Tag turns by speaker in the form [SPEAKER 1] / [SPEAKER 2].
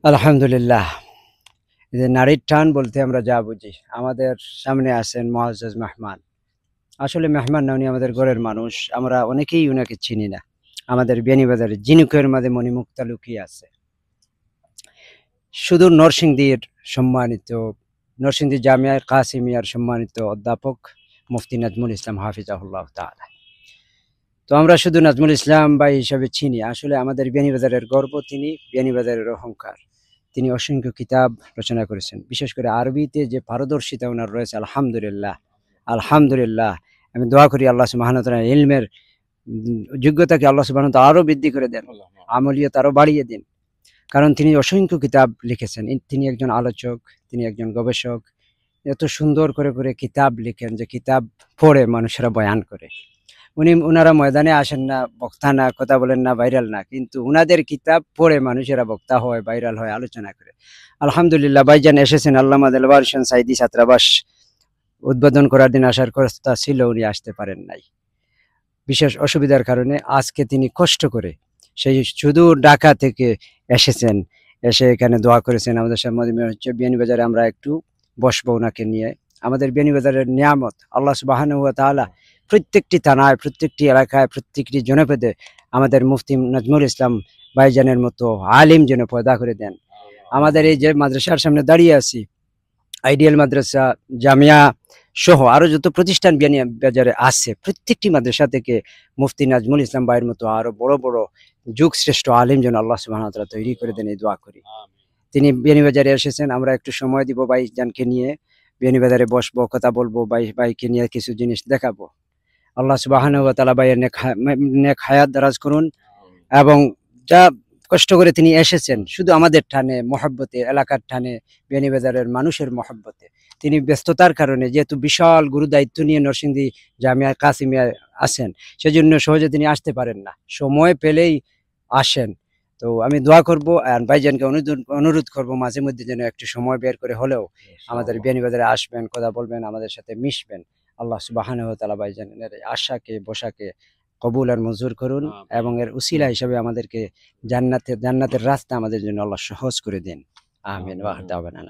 [SPEAKER 1] আলহামদুলিল্লাহ। যে নারীর টান বলতে আমরা যা বুঝি, আমাদের সামনে আছেন মুআজ্জাজ মেহমান। আসলে মেহমান না, উনি আমাদের ঘরের মানুষ। আমরা অনেকেই উনাকে চিনি না। আমাদের বিয়ানীবাজারে ঝিনুকের মাঝে মণিমুক্তা লুকিয়ে আছে। সুদূর নরসিংদীর সম্মানিত নরসিংদী জামিয়া কাসিমিয়ার সম্মানিত অধ্যাপক মুফতি নাজমুল ইসলাম হাফিজাহুল্লাহ তাআলা। তো আমরা শুধু নাজমুল ইসলাম ভাই হিসাবে চিনি, আসলে আমাদের বিয়ানীবাজারের গর্ব তিনি, বিয়ানীবাজারের অহংকার। তিনি অসংখ্য কিতাব রচনা করেছেন, বিশেষ করে আরবিতে যে পারদর্শিতা ওনার রয়েছে, আলহামদুলিল্লাহ। আলহামদুলিল্লাহ। আমি দোয়া করি আল্লাহ সুবহানাহু ওয়া তাআলা ইলমের যোগ্যতাকে আল্লাহ সুবহানাহু ওয়া তাআলা আরো বৃদ্ধি করে দেন, আমলিয়ত আরো বাড়িয়ে দিন। কারণ তিনি অসংখ্য কিতাব লিখেছেন। তিনি একজন আলোচক, তিনি একজন গবেষক। এত সুন্দর করে করে কিতাব লিখেন যে কিতাব পড়ে মানুষেরা বয়ান করে। উনারা ময়দানে আসেন না, বক্তা না, কথা বলেন না, ভাইরাল না, কিন্তু উনাদের কিতাব পড়ে মানুষেরা বক্তা হয়, ভাইরাল হয়, আলোচনা করে। আলহামদুলিল্লাহ ভাইজান এসেছেন। আল্লামা দেলওয়ার হোসেন সাইদি ছাত্রাবাস উদ্বোধন করার দিন আসার কথা ছিল, উনি আসতে পারেন নাই বিশেষ অসুবিধার কারণে। আজকে তিনি কষ্ট করে সেই সুদূর ঢাকা থেকে এসেছেন, এসে এখানে দোয়া করেছেন আমাদের সামনে হচ্ছে। বিয়ানীবাজারে আমরা একটু বসবো ওনাকে নিয়ে। আমাদের বিয়ানীবাজারের নিয়ামত আল্লাহ সুবহানাহু ওয়া তাআলা প্রত্যেকটি থানায়, প্রত্যেকটি এলাকায়, প্রত্যেকটি জনপদে আমাদের মুফতি নাজমুল ইসলাম ভাইজানের মতো আলিম যেন পয়দা করে দেন। আমাদের এই যে মাদ্রাসার সামনে দাঁড়িয়ে আছি, আইডিয়াল মাদ্রাসা, জামিয়া সহ আরো যত প্রতিষ্ঠান বিয়ানীবাজারে আছে, প্রত্যেকটি মাদ্রাসা থেকে মুফতি নাজমুল ইসলাম ভাইয়ের মতো আরো বড় বড় যুগ শ্রেষ্ঠ আলিম যেন আল্লাহ সুবহানাহু ওয়া তাআলা তৈরি করে দেন, এই দোয়া করি। তিনি বিয়ানীবাজারে এসেছেন, আমরা একটু সময় দিব ভাইজানকে নিয়ে, বিয়ানীবাজারে বসবো, কথা বলবো, ভাইকে নিয়ে কিছু জিনিস দেখাবো। আল্লাহ সুবহানাহু ওয়া তাআলা ভাইয়ের নেক হায়াত দারাজ করুন। এবং যা কষ্ট করে তিনি এসেছেন শুধু আমাদের টানে, মহব্বতে, এলাকার টানে, বিয়ানীবাজারের মানুষের মহব্বতে। তিনি ব্যস্ততার কারণে, যেহেতু বিশাল গুরু দায়িত্ব নিয়ে নরসিংদী জামিয়া কাসিমিয়া আছেন, সেজন্য সহজে তিনি আসতে পারেন না, সময় পেলেই আসেন। তো আমি দোয়া করব আর ভাইজানকে অনুরোধ করব মাঝে মধ্যে যেন একটু সময় বের করে হলেও আমাদের বিয়ানীবাজারে আসবেন, কথা বলবেন, আমাদের সাথে মিশবেন। আল্লাহ সুবহানাহু ওয়া তাআলা ভাইজানের আশাকে বসাকে কবুল আর মঞ্জুর করুন, এবং এর উসিলা হিসেবে আমাদেরকে জান্নাতের রাস্তা আমাদের জন্য আল্লাহ সহজ করে দিন। আমিন। ওয়া আখিরু দাওয়ানা।